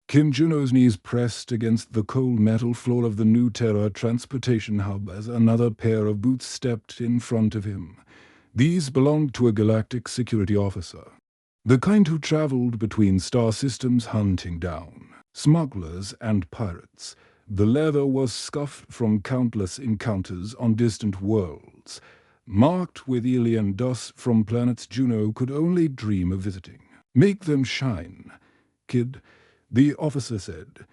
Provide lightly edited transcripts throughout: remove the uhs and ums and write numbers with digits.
Kim Juno's knees pressed against the cold metal floor of the New Terra transportation hub as another pair of boots stepped in front of him. These belonged to a galactic security officer, the kind who traveled between star systems hunting down smugglers and pirates. The leather was scuffed from countless encounters on distant worlds, marked with alien dust from planets Juno could only dream of visiting. "Make them shine, kid," the officer said,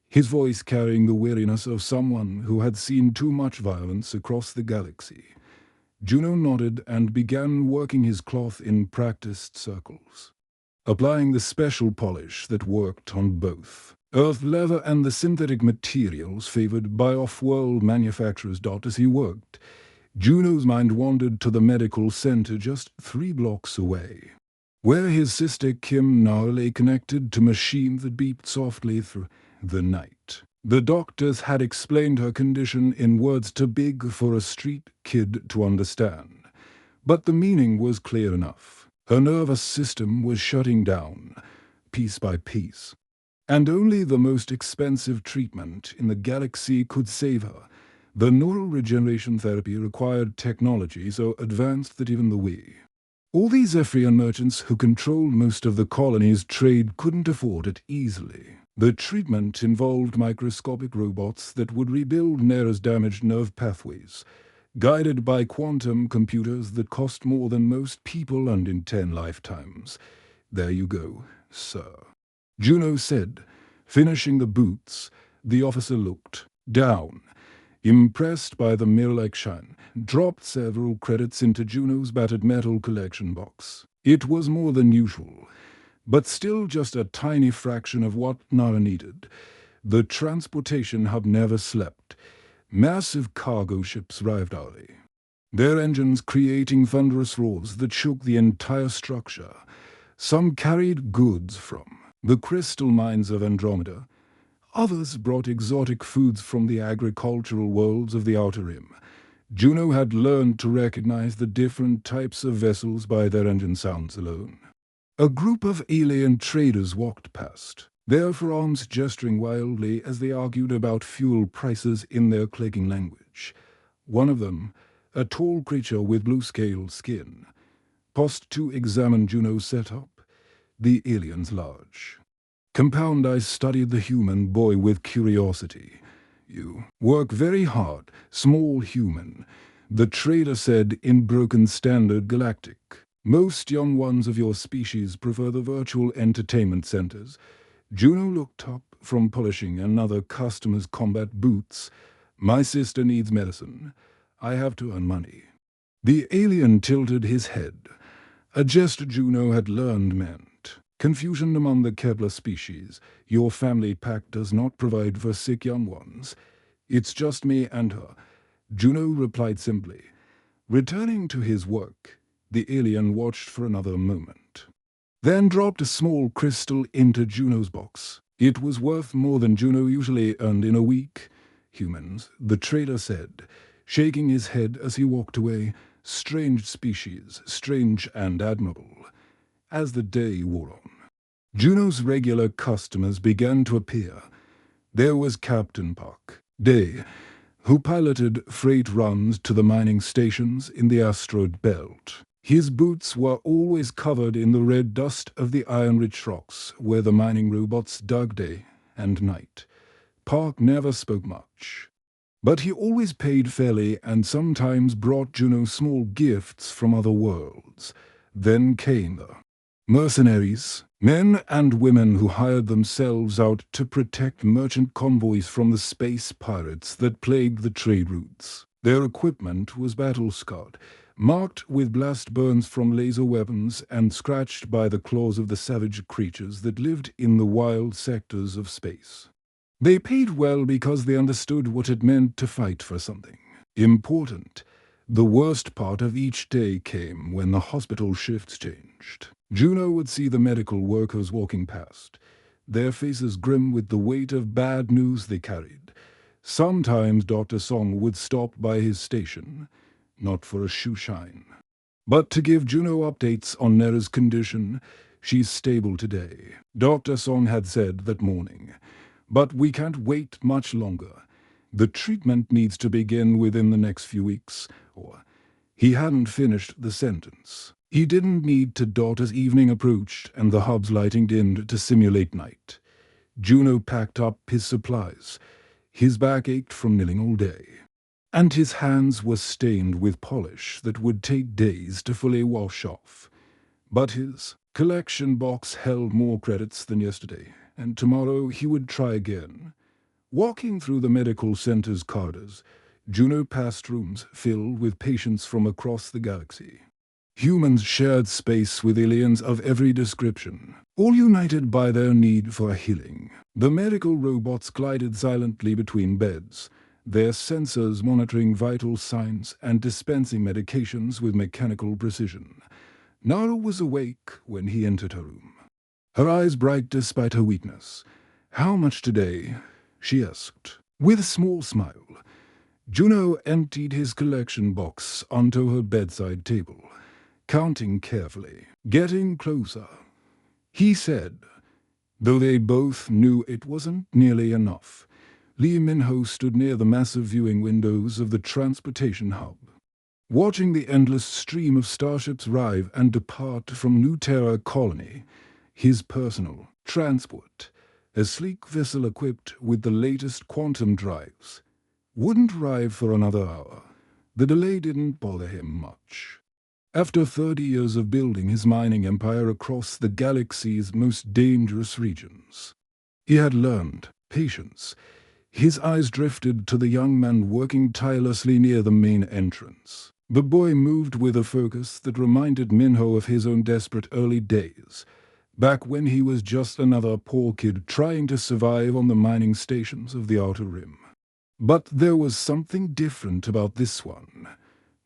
his voice carrying the weariness of someone who had seen too much violence across the galaxy. Juno nodded and began working his cloth in practiced circles, applying the special polish that worked on both Earth leather and the synthetic materials favored by off-world manufacturers. As he worked, Juno's mind wandered to the medical center just 3 blocks away, where his sister Kim now lay connected to machines that beeped softly through the night. The doctors had explained her condition in words too big for a street kid to understand, but the meaning was clear enough. Her nervous system was shutting down, piece by piece, and only the most expensive treatment in the galaxy could save her. The neural regeneration therapy required technology so advanced that even the we, all these Ephrian merchants who controlled most of the colony's trade, couldn't afford it easily. The treatment involved microscopic robots that would rebuild Nera's damaged nerve pathways, guided by quantum computers that cost more than most people and in 10 lifetimes. "There you go, sir," Juno said, finishing the boots. The officer looked down, impressed by the mirror-like shine, dropped several credits into Juno's battered metal collection box. It was more than usual, but still just a tiny fraction of what Nara needed. The transportation hub never slept. Massive cargo ships arrived early, their engines creating thunderous roars that shook the entire structure. Some carried goods from the crystal mines of Andromeda. Others brought exotic foods from the agricultural worlds of the Outer Rim. Juno had learned to recognize the different types of vessels by their engine sounds alone. A group of alien traders walked past, their forearms gesturing wildly as they argued about fuel prices in their clicking language. One of them, a tall creature with blue-scaled skin, paused to examine Juno's setup. The alien's large, compound eyes studied the human boy with curiosity. "You work very hard, small human," the trader said in broken standard galactic. "Most young ones of your species prefer the virtual entertainment centers." Juno looked up from polishing another customer's combat boots. "My sister needs medicine. I have to earn money." The alien tilted his head, a gesture Juno had learned meant confusion among the Kepler species. "Your family pack does not provide for sick young ones. It's just me and her," Juno replied simply. Returning to his work, the alien watched for another moment, then dropped a small crystal into Juno's box. "It was worth more than Juno usually earned in a week." "Humans," the trader said, shaking his head as he walked away. "Strange species, strange and admirable." As the day wore on, Juno's regular customers began to appear. There was Captain Puck Day, who piloted freight runs to the mining stations in the asteroid belt. His boots were always covered in the red dust of the iron-rich rocks where the mining robots dug day and night. Park never spoke much, but he always paid fairly and sometimes brought Juno small gifts from other worlds. Then came the mercenaries, men and women who hired themselves out to protect merchant convoys from the space pirates that plagued the trade routes. Their equipment was battle-scarred, marked with blast burns from laser weapons and scratched by the claws of the savage creatures that lived in the wild sectors of space. They paid well because they understood what it meant to fight for something important. The worst part of each day came when the hospital shifts changed. Juno would see the medical workers walking past, their faces grim with the weight of bad news they carried. Sometimes Dr. Song would stop by his station, not for a shoe shine, but to give Juno updates on Nera's condition. She's stable today, Dr. Song had said that morning. But we can't wait much longer. The treatment needs to begin within the next few weeks, or... He hadn't finished the sentence. He didn't need to dot as evening approached and the hub's lighting dimmed to simulate night. Juno packed up his supplies. His back ached from kneeling all day, and his hands were stained with polish that would take days to fully wash off. But his collection box held more credits than yesterday, and tomorrow he would try again. Walking through the medical center's corridors, Juno passed rooms filled with patients from across the galaxy. Humans shared space with aliens of every description, all united by their need for healing. The medical robots glided silently between beds, their sensors monitoring vital signs and dispensing medications with mechanical precision. Nara was awake when he entered her room, her eyes bright despite her weakness. "How much today?" she asked, with a small smile. Juno emptied his collection box onto her bedside table, counting carefully. "Getting closer," he said, though they both knew it wasn't nearly enough. Lee Minho stood near the massive viewing windows of the transportation hub, watching the endless stream of starships arrive and depart from New Terra Colony, his personal transport, a sleek vessel equipped with the latest quantum drives. Wouldn't arrive for another hour. The delay didn't bother him much. After 30 years of building his mining empire across the galaxy's most dangerous regions, he had learned patience. His eyes drifted to the young man working tirelessly near the main entrance. The boy moved with a focus that reminded Minho of his own desperate early days, back when he was just another poor kid trying to survive on the mining stations of the Outer Rim. But there was something different about this one.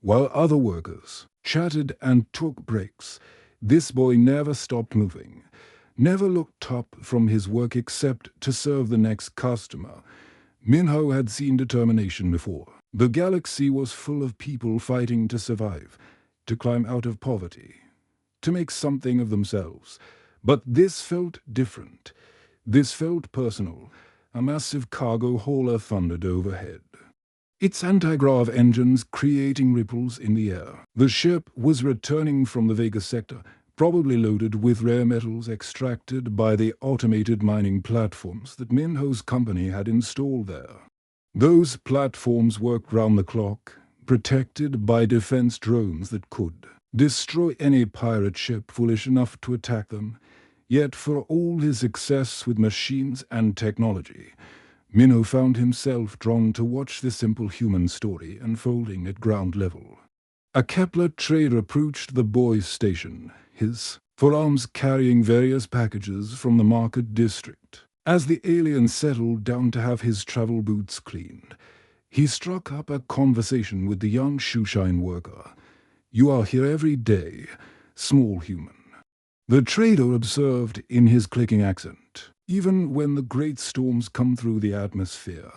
While other workers chatted and took breaks, this boy never stopped moving, never looked up from his work except to serve the next customer. Minho had seen determination before. The galaxy was full of people fighting to survive, to climb out of poverty, to make something of themselves. But this felt different. This felt personal. A massive cargo hauler thundered overhead, its anti-grav engines creating ripples in the air. The ship was returning from the Vega sector, probably loaded with rare metals extracted by the automated mining platforms that Minho's company had installed there. Those platforms worked round the clock, protected by defense drones that could destroy any pirate ship foolish enough to attack them. Yet for all his success with machines and technology, Minho found himself drawn to watch the simple human story unfolding at ground level. A Kepler trader approached the boy's station, his forearms carrying various packages from the market district. As the alien settled down to have his travel boots cleaned, he struck up a conversation with the young shoeshine worker. "You are here every day, small human," the trader observed in his clicking accent. "Even when the great storms come through the atmosphere,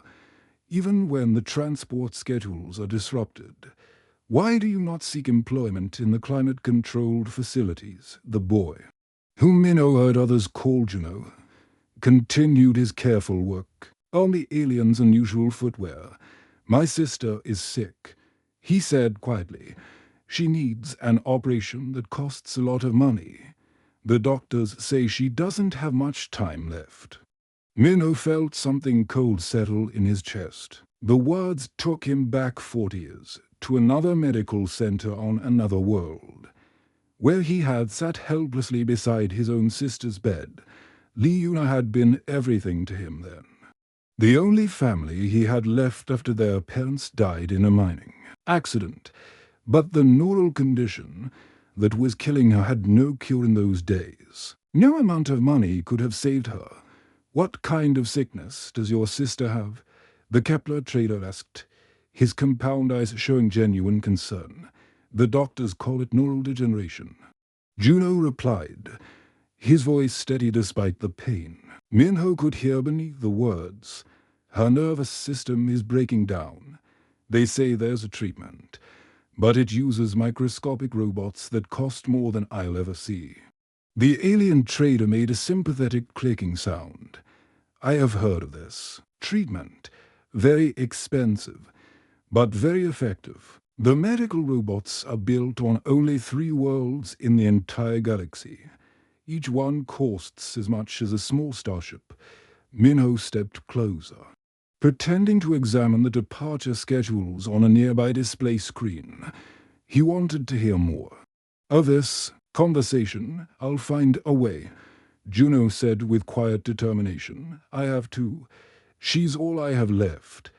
even when the transport schedules are disrupted, why do you not seek employment in the climate-controlled facilities?" The boy, whom Minho heard others call Juno, continued his careful work on the alien's unusual footwear. "My sister is sick," he said quietly. "She needs an operation that costs a lot of money. The doctors say she doesn't have much time left." Minho felt something cold settle in his chest. The words took him back 40 years, to another medical center on another world, where he had sat helplessly beside his own sister's bed. Liuna had been everything to him then. The only family he had left after their parents died in a mining accident. But the neural condition that was killing her had no cure in those days. No amount of money could have saved her. "What kind of sickness does your sister have?" the Kepler trader asked, his compound eyes showing genuine concern. "The doctors call it neural degeneration," Juno replied, his voice steady despite the pain. Minho could hear beneath the words, "Her nervous system is breaking down. They say there's a treatment, but it uses microscopic robots that cost more than I'll ever see." The alien trader made a sympathetic clicking sound. I have heard of this. Treatment. Very expensive, but very effective. The medical robots are built on only 3 worlds in the entire galaxy. Each one costs as much as a small starship. Minho stepped closer, pretending to examine the departure schedules on a nearby display screen. He wanted to hear more. Of this conversation, I'll find a way, Juno said with quiet determination. I have too. She's all I have left,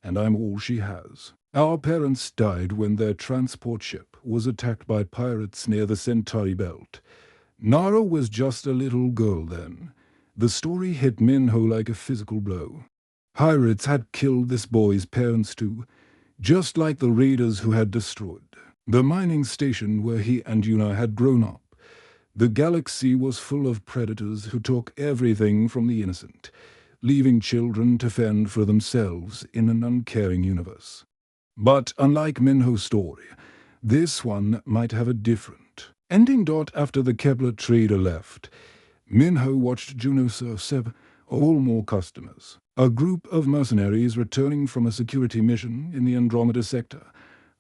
and I'm all she has. Our parents died when their transport ship was attacked by pirates near the Centauri Belt. Nara was just a little girl then. The story hit Minho like a physical blow. Pirates had killed this boy's parents too, just like the raiders who had destroyed the mining station where he and Yuna had grown up. The galaxy was full of predators who took everything from the innocent, leaving children to fend for themselves in an uncaring universe. But unlike Minho's story, this one might have a different ending. After the Kepler trader left, Minho watched Juno serve all more customers. A group of mercenaries returning from a security mission in the Andromeda sector.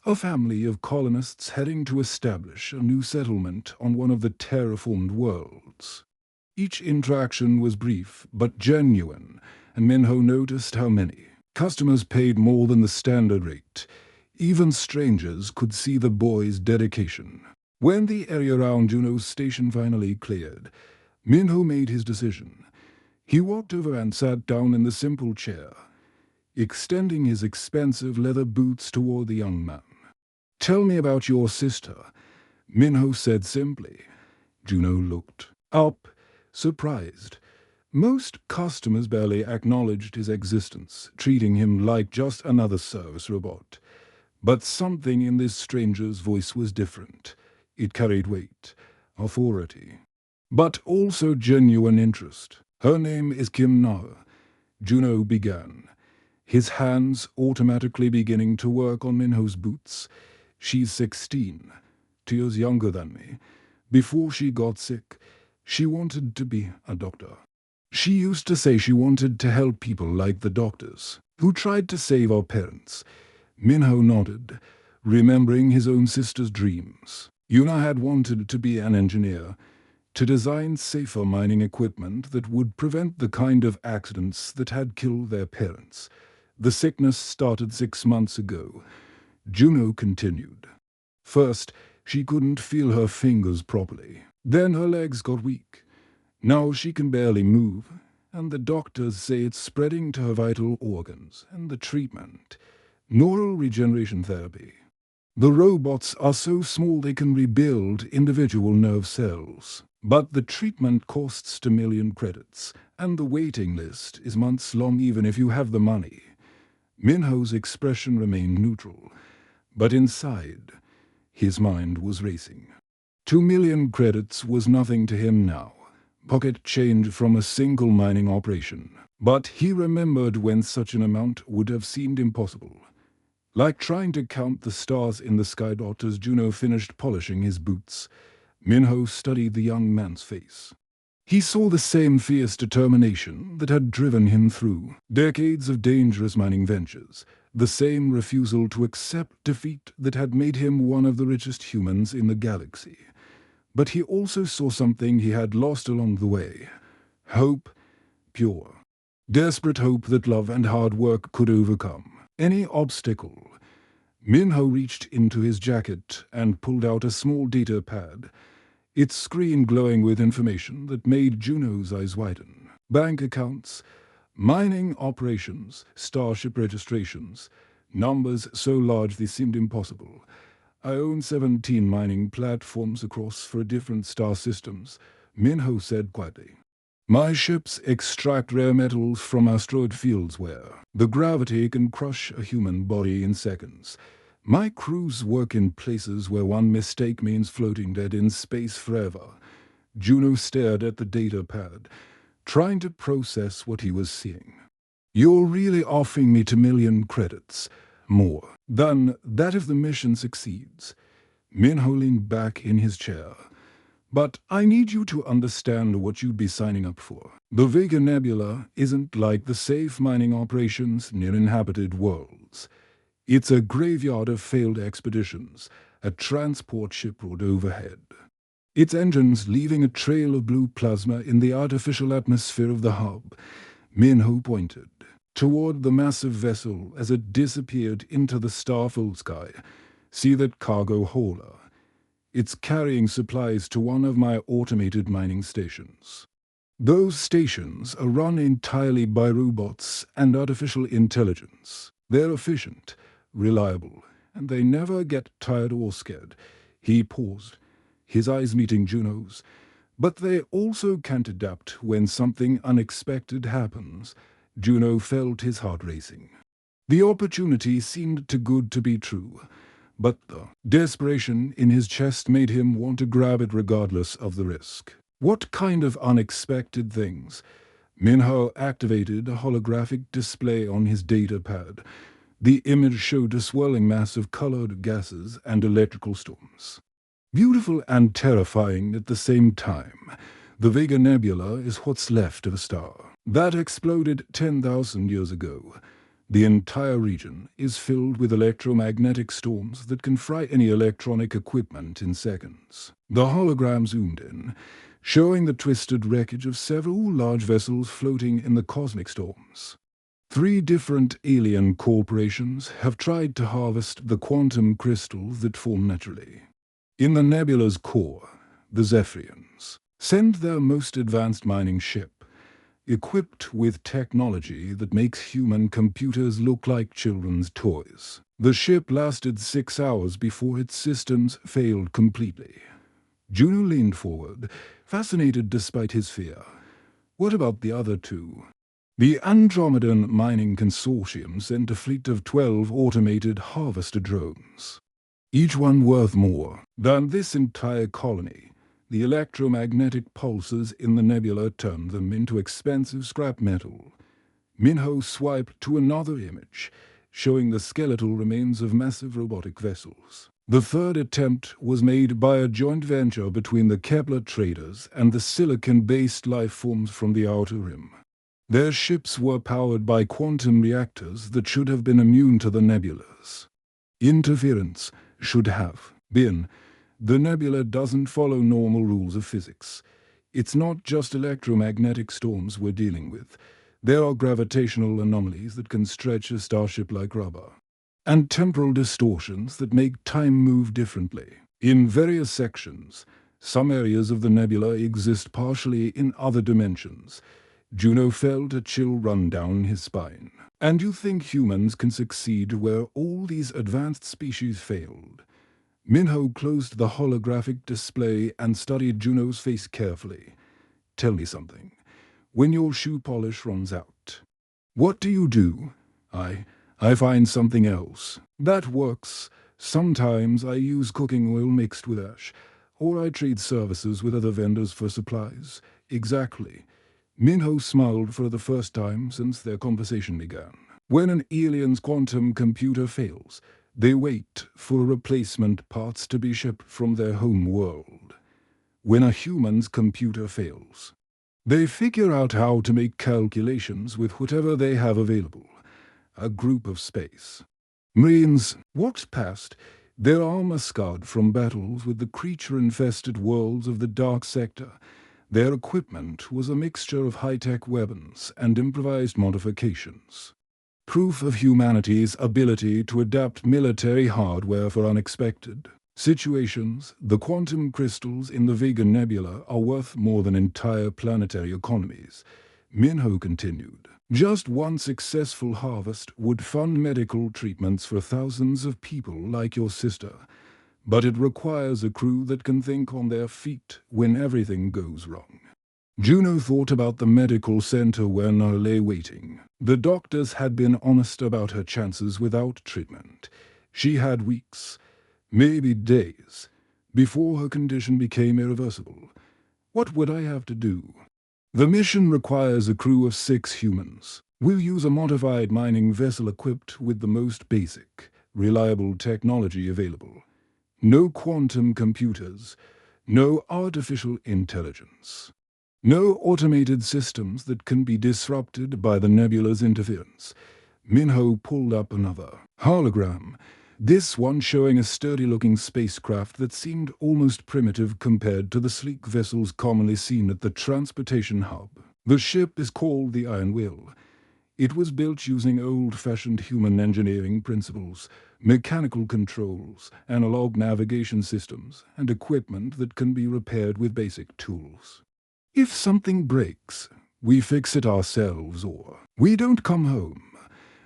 A family of colonists heading to establish a new settlement on one of the terraformed worlds. Each interaction was brief but genuine, and Minho noticed how many customers paid more than the standard rate. Even strangers could see the boy's dedication. When the area around Juno's station finally cleared, Minho made his decision. He walked over and sat down in the simple chair, extending his expensive leather boots toward the young man. Tell me about your sister, Minho said simply. Juno looked up, surprised. Most customers barely acknowledged his existence, treating him like just another service robot. But something in this stranger's voice was different. It carried weight, authority, but also genuine interest. Her name is Kim Nara, Juno began, his hands automatically beginning to work on Minho's boots. She's 16, 2 years younger than me. Before she got sick, she wanted to be a doctor. She used to say she wanted to help people like the doctors, who tried to save our parents. Minho nodded, remembering his own sister's dreams. Yuna had wanted to be an engineer, to design safer mining equipment that would prevent the kind of accidents that had killed their parents. The sickness started 6 months ago. Juno continued. First, she couldn't feel her fingers properly. Then her legs got weak. Now she can barely move, and the doctors say it's spreading to her vital organs. And the treatment, neural regeneration therapy. The robots are so small they can rebuild individual nerve cells. But the treatment costs 2 million credits, and the waiting list is months long even if you have the money. Minho's expression remained neutral, but inside, his mind was racing. 2 million credits was nothing to him now, pocket change from a single mining operation. But he remembered when such an amount would have seemed impossible. Like trying to count the stars in the sky. As Juno finished polishing his boots, Minho studied the young man's face. He saw the same fierce determination that had driven him through decades of dangerous mining ventures, the same refusal to accept defeat that had made him one of the richest humans in the galaxy. But he also saw something he had lost along the way. Hope, pure, desperate hope that love and hard work could overcome any obstacle. Minho reached into his jacket and pulled out a small data pad, its screen glowing with information that made Juno's eyes widen. Bank accounts, mining operations, starship registrations, numbers so large they seemed impossible. I own 17 mining platforms across 4 different star systems, Minho said quietly. My ships extract rare metals from asteroid fields where the gravity can crush a human body in seconds. My crews work in places where one mistake means floating dead in space forever. Juno stared at the data pad, trying to process what he was seeing. You're really offering me 2 million credits, more than that if the mission succeeds. Minho leaned back in his chair, But I need you to understand what you'd be signing up for. The Vega Nebula isn't like the safe mining operations near inhabited worlds. It's a graveyard of failed expeditions, a transport ship rode overhead, its engines leaving a trail of blue plasma in the artificial atmosphere of the hub. Minho pointed toward the massive vessel as it disappeared into the starful sky. See that cargo hauler? It's carrying supplies to one of my automated mining stations. Those stations are run entirely by robots and artificial intelligence. They're efficient, reliable, and they never get tired or scared. He paused, his eyes meeting Juno's. But they also can't adapt when something unexpected happens. Juno felt his heart racing. The opportunity seemed too good to be true, but the desperation in his chest made him want to grab it regardless of the risk. What kind of unexpected things? Minho activated a holographic display on his data pad. The image showed a swirling mass of colored gases and electrical storms. Beautiful and terrifying at the same time. The Vega Nebula is what's left of a star that exploded 10,000 years ago. The entire region is filled with electromagnetic storms that can fry any electronic equipment in seconds. The hologram zoomed in, showing the twisted wreckage of several large vessels floating in the cosmic storms. 3 different alien corporations have tried to harvest the quantum crystals that form naturally. In the nebula's core, the Zephyrians send their most advanced mining ship, equipped with technology that makes human computers look like children's toys. The ship lasted 6 hours before its systems failed completely. Juno leaned forward, fascinated despite his fear. What about the other 2? The Andromedan Mining Consortium sent a fleet of 12 automated harvester drones, each one worth more than this entire colony. The electromagnetic pulses in the nebula turned them into expensive scrap metal. Minho swiped to another image, showing the skeletal remains of massive robotic vessels. The 3rd attempt was made by a joint venture between the Kepler traders and the silicon-based life forms from the Outer Rim. Their ships were powered by quantum reactors that should have been immune to the nebulas. Interference should have been. The nebula doesn't follow normal rules of physics. It's not just electromagnetic storms we're dealing with. There are gravitational anomalies that can stretch a starship like rubber, and temporal distortions that make time move differently. In various sections, some areas of the nebula exist partially in other dimensions. Juno felt a chill run down his spine. And you think humans can succeed where all these advanced species failed? Minho closed the holographic display and studied Juno's face carefully. Tell me something. When your shoe polish runs out, what do you do? I find something else. That works. Sometimes I use cooking oil mixed with ash, or I trade services with other vendors for supplies. Exactly. Minho smiled for the first time since their conversation began. When an alien's quantum computer fails, they wait for replacement parts to be shipped from their home world. When a human's computer fails, they figure out how to make calculations with whatever they have available. A group of space Marines walked past, their armor scarred from battles with the creature-infested worlds of the Dark Sector. Their equipment was a mixture of high-tech weapons and improvised modifications. Proof of humanity's ability to adapt military hardware for unexpected situations. The quantum crystals in the Vega Nebula are worth more than entire planetary economies. Minho continued. Just one successful harvest would fund medical treatments for thousands of people like your sister. But it requires a crew that can think on their feet when everything goes wrong. Juno thought about the medical center where Nar lay waiting. The doctors had been honest about her chances without treatment. She had weeks, maybe days, before her condition became irreversible. What would I have to do? The mission requires a crew of 6 humans. We'll use a modified mining vessel equipped with the most basic, reliable technology available. No quantum computers, No artificial intelligence. No automated systems that can be disrupted by the nebula's interference. Minho pulled up another hologram, this one showing a sturdy-looking spacecraft that seemed almost primitive compared to the sleek vessels commonly seen at the transportation hub. The ship is called the Iron Will. It was built using old-fashioned human engineering principles, mechanical controls, analog navigation systems, and equipment that can be repaired with basic tools. If something breaks, we fix it ourselves, or we don't come home.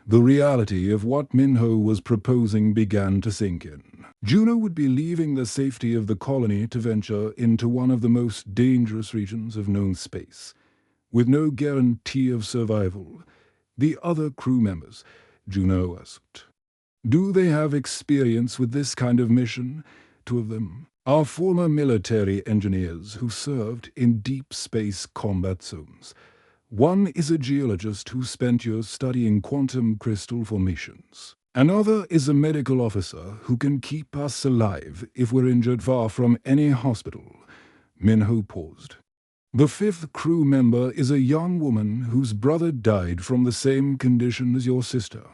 The reality of what Minho was proposing began to sink in. Juno would be leaving the safety of the colony to venture into one of the most dangerous regions of known space, with no guarantee of survival. The other crew members, Juno asked. Do they have experience with this kind of mission? Two of them are former military engineers who served in deep space combat zones. One is a geologist who spent years studying quantum crystal formations. Another is a medical officer who can keep us alive if we're injured far from any hospital. Minho paused. The fifth crew member is a young woman whose brother died from the same condition as your sister.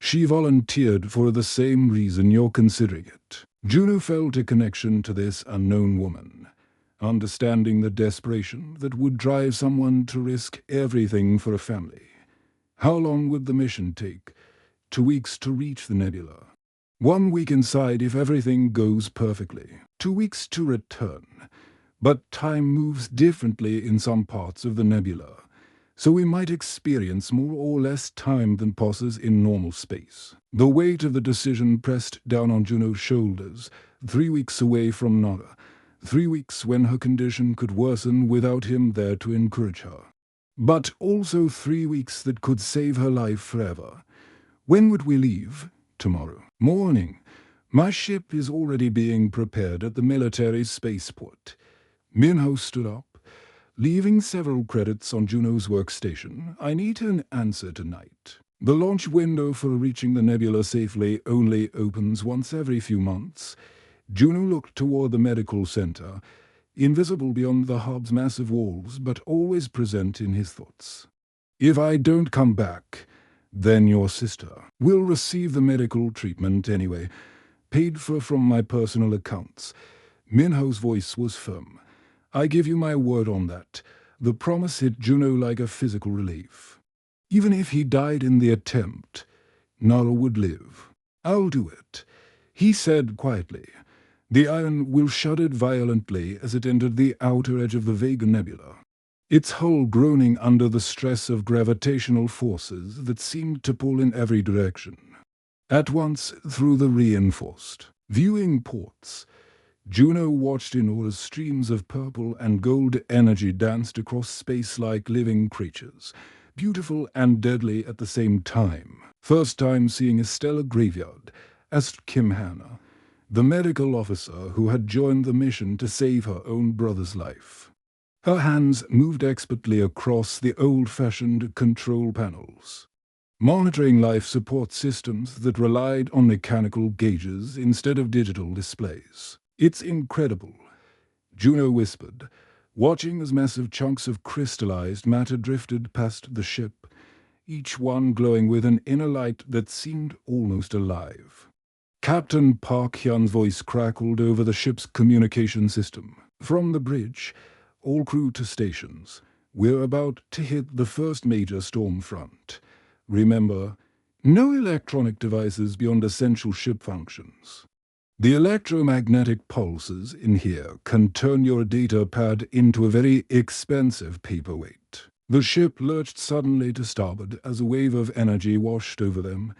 She volunteered for the same reason you're considering it. Juno felt a connection to this unknown woman, understanding the desperation that would drive someone to risk everything for a family. How long would the mission take? 2 weeks to reach the nebula. 1 week inside if everything goes perfectly. 2 weeks to return. But time moves differently in some parts of the nebula, so we might experience more or less time than passes in normal space. The weight of the decision pressed down on Juno's shoulders, 3 weeks away from Nara. 3 weeks when her condition could worsen without him there to encourage her. But also 3 weeks that could save her life forever. When would we leave? Tomorrow morning. My ship is already being prepared at the military spaceport. Minho stood up. Leaving several credits on Juno's workstation, I need an answer tonight. The launch window for reaching the nebula safely only opens once every few months. Juno looked toward the medical center, invisible beyond the hub's massive walls, but always present in his thoughts. If I don't come back, then your sister will receive the medical treatment anyway, paid for from my personal accounts. Minho's voice was firm. I give you my word on that. The promise hit Juno like a physical relief. Even if he died in the attempt, Nara would live. I'll do it, he said quietly. The Iron Will shuddered violently as it entered the outer edge of the Vega Nebula, its hull groaning under the stress of gravitational forces that seemed to pull in every direction. At once, through the reinforced viewing ports, Juno watched in awe as streams of purple and gold energy danced across space like living creatures, beautiful and deadly at the same time. First time seeing a stellar graveyard, asked Kim Hanna, the medical officer who had joined the mission to save her own brother's life. Her hands moved expertly across the old-fashioned control panels, monitoring life support systems that relied on mechanical gauges instead of digital displays. It's incredible, Juno whispered, watching as massive chunks of crystallized matter drifted past the ship, each one glowing with an inner light that seemed almost alive. Captain Park Hyun's voice crackled over the ship's communication system. From the bridge, all crew to stations. We're about to hit the first major storm front. Remember, no electronic devices beyond essential ship functions. The electromagnetic pulses in here can turn your data pad into a very expensive paperweight. The ship lurched suddenly to starboard as a wave of energy washed over them.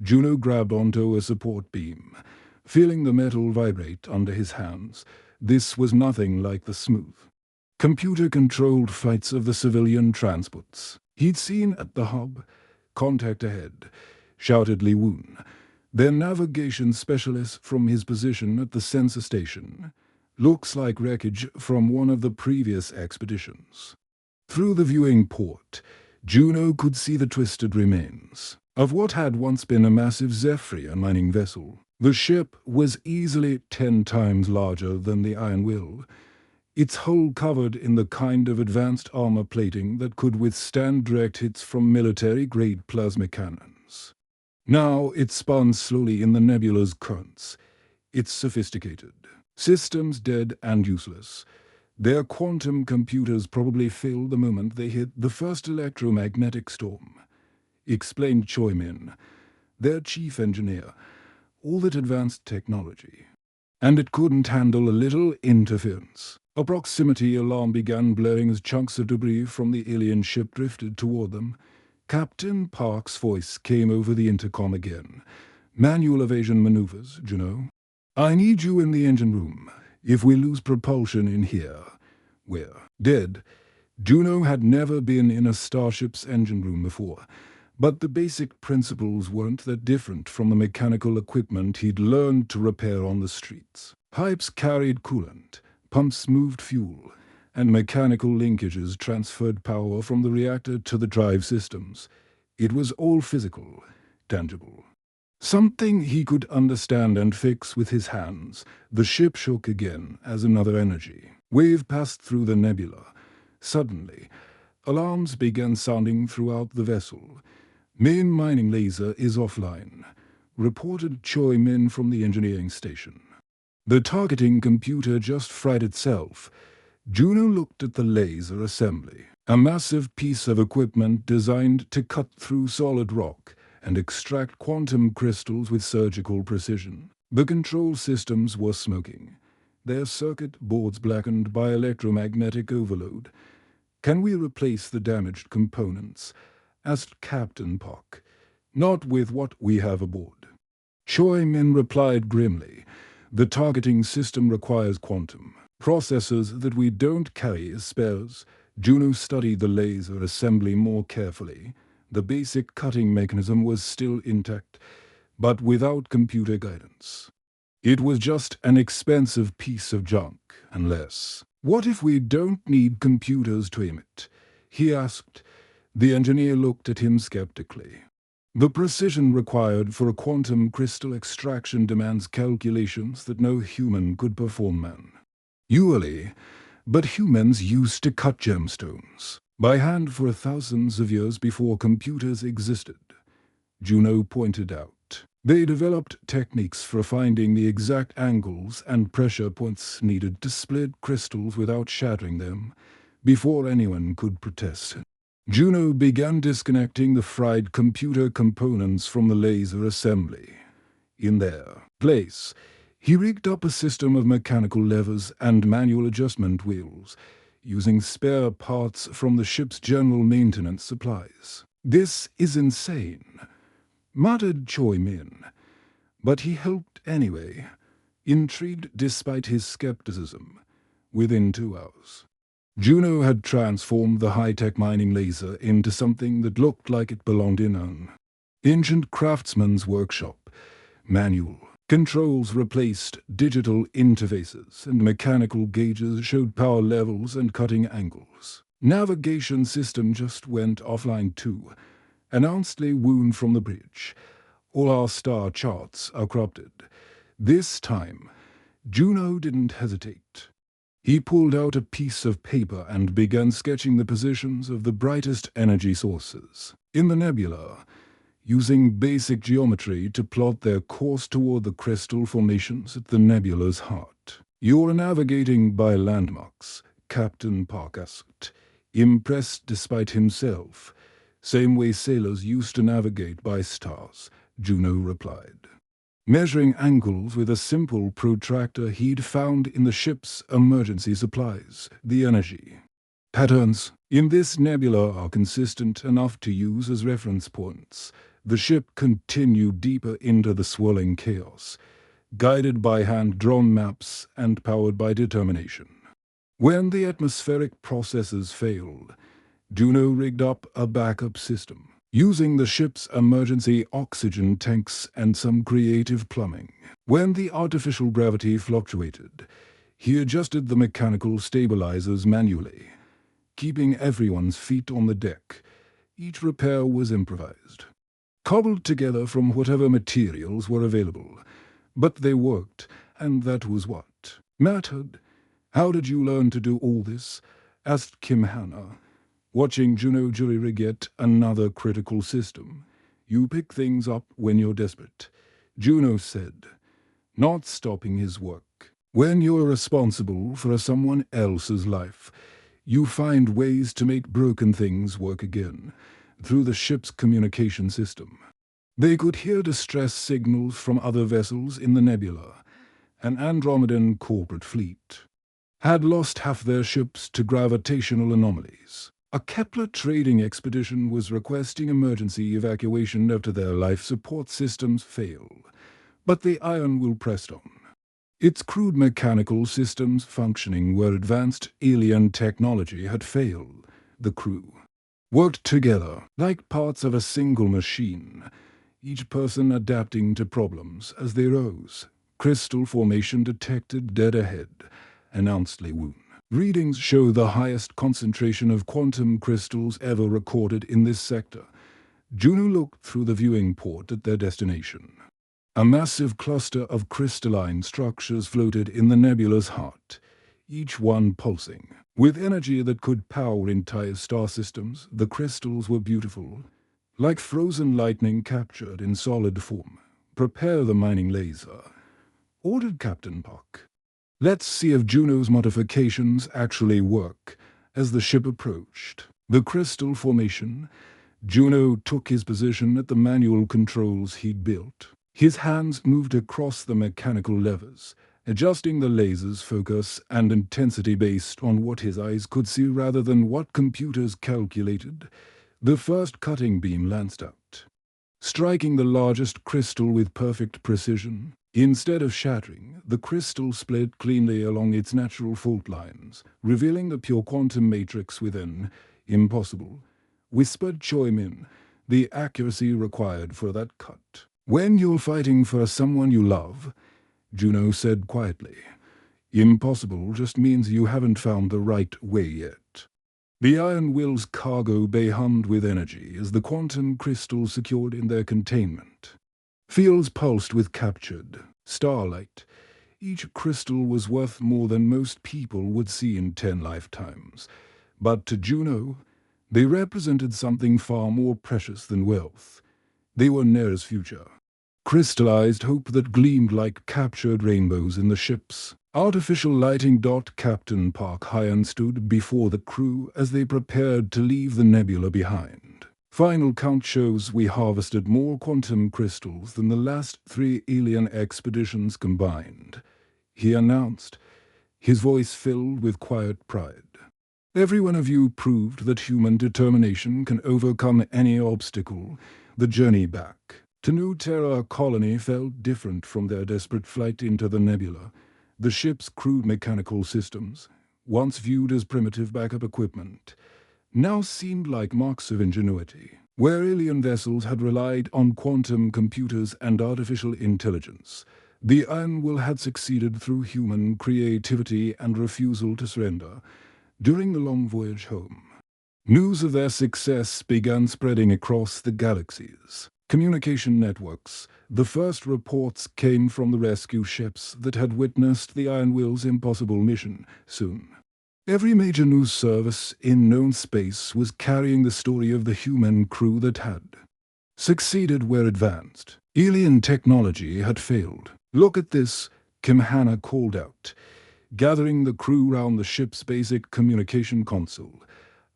Juno grabbed onto a support beam, feeling the metal vibrate under his hands. This was nothing like the smooth, computer-controlled flights of the civilian transports he'd seen at the hub. Contact ahead, shouted Li Woon, their navigation specialist from his position at the sensor station. Looks like wreckage from one of the previous expeditions. Through the viewing port, Juno could see the twisted remains of what had once been a massive Zephyr mining vessel. The ship was easily 10 times larger than the Iron Will, its hull covered in the kind of advanced armor plating that could withstand direct hits from military-grade plasma cannons. Now it spun slowly in the nebula's currents. It's sophisticated. Systems dead and useless. Their quantum computers probably failed the moment they hit the first electromagnetic storm, explained Choi Min, their chief engineer. All that advanced technology. And it couldn't handle a little interference. A proximity alarm began blaring as chunks of debris from the alien ship drifted toward them. Captain Park's voice came over the intercom again. "Manual evasion maneuvers, Juno. I need you in the engine room. If we lose propulsion in here, we're dead." Juno had never been in a starship's engine room before, but the basic principles weren't that different from the mechanical equipment he'd learned to repair on the streets. Pipes carried coolant, pumps moved fuel, and mechanical linkages transferred power from the reactor to the drive systems. It was all physical, tangible. Something he could understand and fix with his hands. The ship shook again as another energy wave passed through the nebula. Suddenly, alarms began sounding throughout the vessel. "Main mining laser is offline," reported Choi Min from the engineering station. The targeting computer just fried itself. Juno looked at the laser assembly, a massive piece of equipment designed to cut through solid rock and extract quantum crystals with surgical precision. The control systems were smoking, their circuit boards blackened by electromagnetic overload. "Can we replace the damaged components?" asked Captain Park. "Not with what we have aboard." Choi Min replied grimly. "The targeting system requires quantum processors that we don't carry as spares." Juno studied the laser assembly more carefully. The basic cutting mechanism was still intact, but without computer guidance. It was just an expensive piece of junk, unless... "What if we don't need computers to aim it?" he asked. The engineer looked at him skeptically. "The precision required for a quantum crystal extraction demands calculations that no human could perform, man. Usually, but humans used to cut gemstones by hand for thousands of years before computers existed," Juno pointed out. "They developed techniques for finding the exact angles and pressure points needed to split crystals without shattering them, before anyone could protest." Juno began disconnecting the fried computer components from the laser assembly. In their place, he rigged up a system of mechanical levers and manual adjustment wheels, using spare parts from the ship's general maintenance supplies. "This is insane," muttered Choi Min, but he helped anyway, intrigued despite his skepticism. Within 2 hours, Juno had transformed the high-tech mining laser into something that looked like it belonged in an ancient craftsman's workshop. Manual controls replaced digital interfaces, and mechanical gauges showed power levels and cutting angles. "Navigation system just went offline too," announced Lee Woon from the bridge. "All our star charts are corrupted." This time, Juno didn't hesitate. He pulled out a piece of paper and began sketching the positions of the brightest energy sources in the nebula, using basic geometry to plot their course toward the crystal formations at the nebula's heart. "You're navigating by landmarks," Captain Park asked, impressed despite himself. "Same way sailors used to navigate by stars," Juno replied. Measuring angles with a simple protractor he'd found in the ship's emergency supplies. The energy patterns in this nebula are consistent enough to use as reference points. The ship continued deeper into the swirling chaos, guided by hand-drawn maps and powered by determination. When the atmospheric processes failed, Juno rigged up a backup system, using the ship's emergency oxygen tanks and some creative plumbing. When the artificial gravity fluctuated, he adjusted the mechanical stabilizers manually, keeping everyone's feet on the deck. Each repair was improvised, cobbled together from whatever materials were available. But they worked, and that was what mattered. "How did you learn to do all this?" asked Kim Hanna, watching Juno jury-rig yet another critical system. "You pick things up when you're desperate," Juno said, not stopping his work. "When you're responsible for someone else's life, you find ways to make broken things work again, through the ship's communication system." They could hear distress signals from other vessels in the nebula. An Andromedan corporate fleet had lost half their ships to gravitational anomalies. A Kepler trading expedition was requesting emergency evacuation after their life support systems failed. But the Iron Will pressed on. Its crude mechanical systems functioning where advanced alien technology had failed. The crew worked together like parts of a single machine, each person adapting to problems as they rose. "Crystal formation detected dead ahead," announced Lewun. "Readings show the highest concentration of quantum crystals ever recorded in this sector." Juno looked through the viewing port at their destination. A massive cluster of crystalline structures floated in the nebula's heart, each one pulsing with energy that could power entire star systems. The crystals were beautiful, like frozen lightning captured in solid form. "Prepare the mining laser," ordered Captain Puck. "Let's see if Juno's modifications actually work." As the ship approached the crystal formation, Juno took his position at the manual controls he'd built. His hands moved across the mechanical levers, adjusting the laser's focus and intensity based on what his eyes could see rather than what computers calculated. The first cutting beam lanced out, striking the largest crystal with perfect precision. Instead of shattering, the crystal split cleanly along its natural fault lines, revealing the pure quantum matrix within. "Impossible," whispered Choi Min, "the accuracy required for that cut." "When you're fighting for someone you love," Juno said quietly, "impossible just means you haven't found the right way yet." The Iron Will's cargo bay hummed with energy as the quantum crystals secured in their containment. Fields pulsed with captured starlight. Each crystal was worth more than most people would see in 10 lifetimes. But to Juno, they represented something far more precious than wealth. They were Nair's future. Crystallized hope that gleamed like captured rainbows in the ship's artificial lighting. Captain Park Hyan stood before the crew as they prepared to leave the nebula behind. "Final count shows we harvested more quantum crystals than the last 3 alien expeditions combined," he announced, his voice filled with quiet pride. "Every one of you proved that human determination can overcome any obstacle." The journey back to New Terra colony felt different from their desperate flight into the nebula. The ship's crude mechanical systems, once viewed as primitive backup equipment, now seemed like marks of ingenuity. Where alien vessels had relied on quantum computers and artificial intelligence, the Iron Will had succeeded through human creativity and refusal to surrender. During the long voyage home, news of their success began spreading across the galaxies. Communication networks. The first reports came from the rescue ships that had witnessed the Iron Will's impossible mission. Soon, every major news service in known space was carrying the story of the human crew that had succeeded where advanced alien technology had failed. "Look at this," Kim Hanna called out, gathering the crew round the ship's basic communication console.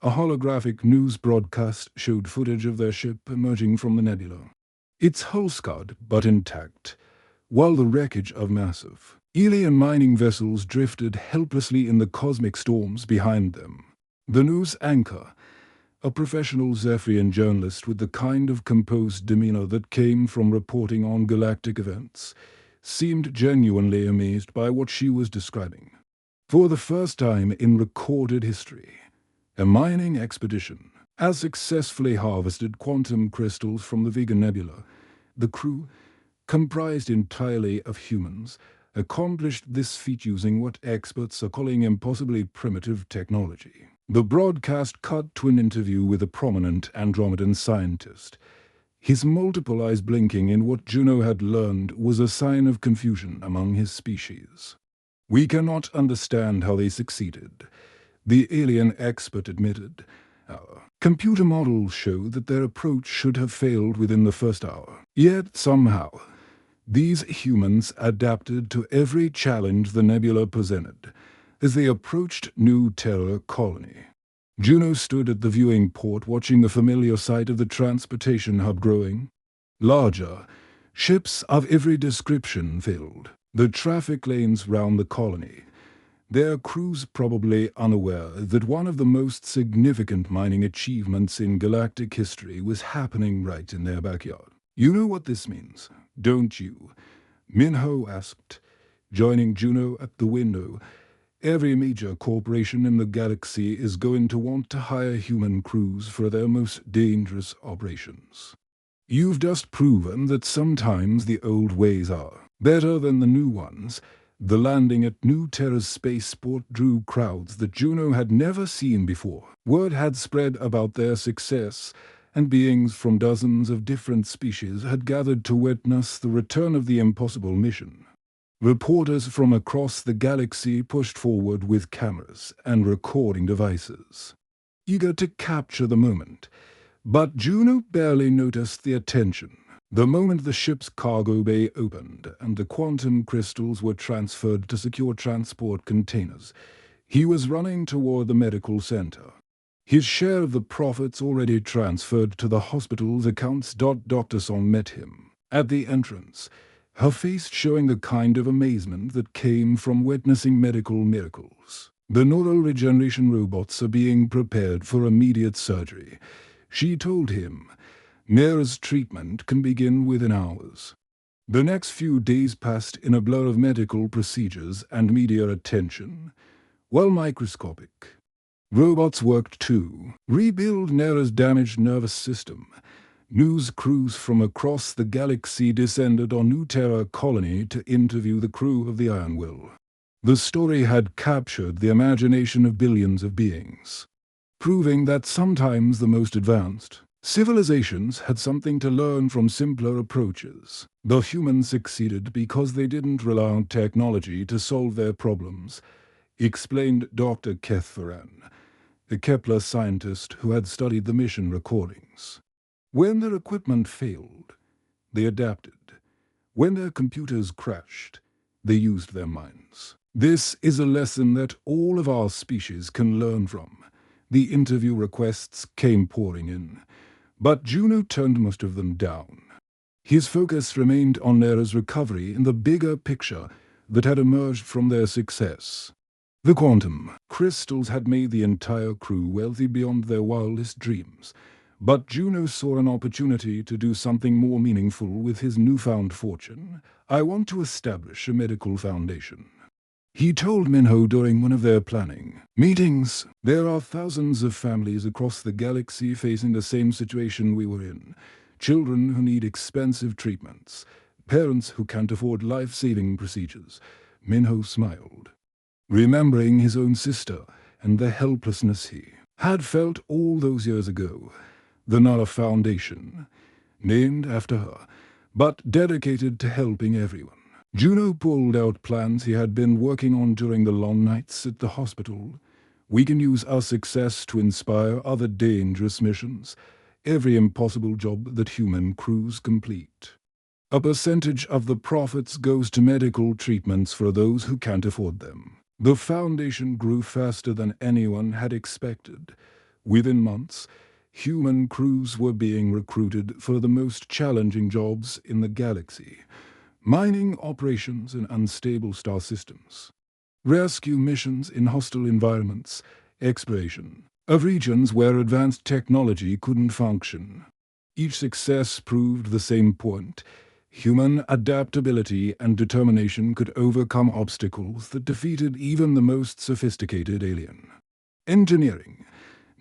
A holographic news broadcast showed footage of their ship emerging from the nebula, its hull scarred but intact, while the wreckage of massive alien mining vessels drifted helplessly in the cosmic storms behind them. The news anchor, a professional Zephyrian journalist with the kind of composed demeanor that came from reporting on galactic events, seemed genuinely amazed by what she was describing. For the first time in recorded history, a mining expedition has successfully harvested quantum crystals from the Vega Nebula. The crew, comprised entirely of humans, accomplished this feat using what experts are calling impossibly primitive technology. The broadcast cut to an interview with a prominent Andromedan scientist. His multiple eyes blinking in what Juno had learned was a sign of confusion among his species. "We cannot understand how they succeeded," the alien expert admitted. "Our computer models show that their approach should have failed within the first hour. Yet somehow, these humans adapted to every challenge the nebula presented as they approached New Terra colony." Juno stood at the viewing port watching the familiar sight of the transportation hub growing. Larger, ships of every description filled the traffic lanes round the colony, their crews probably unaware that one of the most significant mining achievements in galactic history was happening right in their backyard. "You know what this means, don't you?" Minho asked, joining Juno at the window. "Every major corporation in the galaxy is going to want to hire human crews for their most dangerous operations. You've just proven that sometimes the old ways are better than the new ones." The landing at New Terra's spaceport drew crowds that Juno had never seen before. Word had spread about their success, and beings from dozens of different species had gathered to witness the return of the impossible mission. Reporters from across the galaxy pushed forward with cameras and recording devices, eager to capture the moment. But Juno barely noticed the attention. The moment the ship's cargo bay opened and the quantum crystals were transferred to secure transport containers, he was running toward the medical center. His share of the profits already transferred to the hospital's accounts. Dr. Song met him at the entrance, her face showing the kind of amazement that came from witnessing medical miracles. "The neural regeneration robots are being prepared for immediate surgery," she told him. "Mira's treatment can begin within hours." The next few days passed in a blur of medical procedures and media attention. While microscopic, robots worked to rebuild Nera's damaged nervous system. News crews from across the galaxy descended on New Terra colony to interview the crew of the Iron Will. The story had captured the imagination of billions of beings, proving that sometimes the most advanced civilizations had something to learn from simpler approaches. The humans succeeded because they didn't rely on technology to solve their problems, explained Dr. Kethvaran, a Kepler scientist who had studied the mission recordings. When their equipment failed, they adapted. When their computers crashed, they used their minds. This is a lesson that all of our species can learn from. The interview requests came pouring in, but Juno turned most of them down. His focus remained on Nera's recovery in the bigger picture that had emerged from their success. The quantum crystals had made the entire crew wealthy beyond their wildest dreams, but Juno saw an opportunity to do something more meaningful with his newfound fortune. "I want to establish a medical foundation," he told Minho during one of their planning meetings. "There are thousands of families across the galaxy facing the same situation we were in. Children who need expensive treatments, parents who can't afford life-saving procedures." Minho smiled, remembering his own sister and the helplessness he had felt all those years ago. The Nara Foundation, named after her, but dedicated to helping everyone. Juno pulled out plans he had been working on during the long nights at the hospital. "We can use our success to inspire other dangerous missions, every impossible job that human crews complete. A percentage of the profits goes to medical treatments for those who can't afford them." The foundation grew faster than anyone had expected. Within months, human crews were being recruited for the most challenging jobs in the galaxy: mining operations in unstable star systems, rescue missions in hostile environments, exploration of regions where advanced technology couldn't function. Each success proved the same point: human adaptability and determination could overcome obstacles that defeated even the most sophisticated alien. Engineering.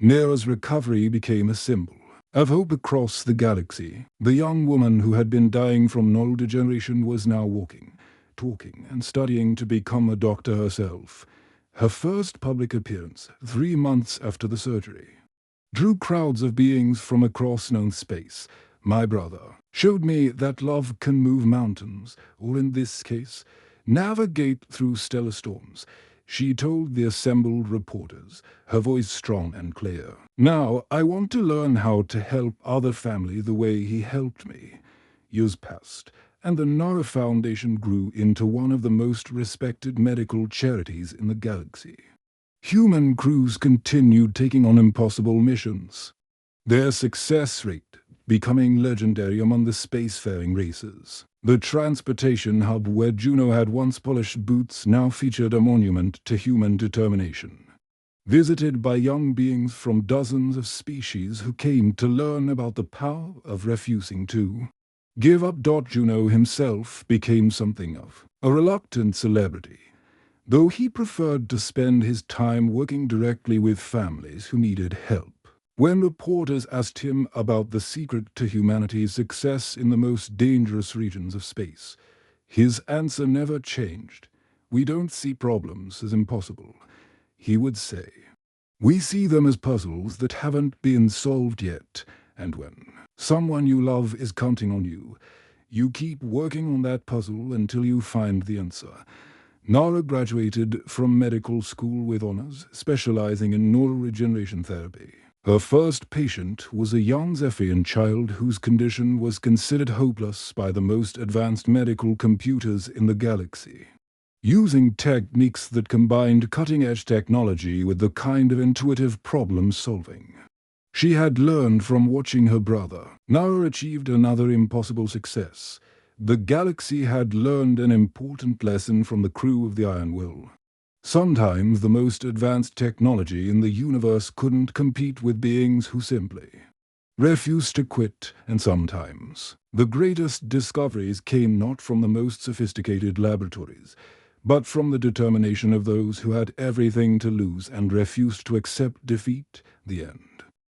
Nera's recovery became a symbol of hope across the galaxy. The young woman who had been dying from neurodegeneration was now walking, talking, and studying to become a doctor herself. Her first public appearance, 3 months after the surgery, drew crowds of beings from across known space. my brother, showed me that love can move mountains, or in this case, navigate through stellar storms. She told the assembled reporters, her voice strong and clear. Now, I want to learn how to help other family the way he helped me. Years passed, and the Nara Foundation grew into one of the most respected medical charities in the galaxy. Human crews continued taking on impossible missions, their success rate becoming legendary among the spacefaring races. The transportation hub where Juno had once polished boots now featured a monument to human determination, visited by young beings from dozens of species who came to learn about the power of refusing to give up. Juno himself became something of a reluctant celebrity, though he preferred to spend his time working directly with families who needed help. When reporters asked him about the secret to humanity's success in the most dangerous regions of space, his answer never changed. "We don't see problems as impossible," he would say. "We see them as puzzles that haven't been solved yet, and when someone you love is counting on you, you keep working on that puzzle until you find the answer." Nara graduated from medical school with honors, specializing in neuroregeneration therapy. Her first patient was a young Zephyrian child whose condition was considered hopeless by the most advanced medical computers in the galaxy. Using techniques that combined cutting-edge technology with the kind of intuitive problem-solving she had learned from watching her brother, Nara achieved another impossible success. The galaxy had learned an important lesson from the crew of the Iron Will. Sometimes the most advanced technology in the universe couldn't compete with beings who simply refused to quit, and sometimes the greatest discoveries came not from the most sophisticated laboratories, but from the determination of those who had everything to lose and refused to accept defeat. The end.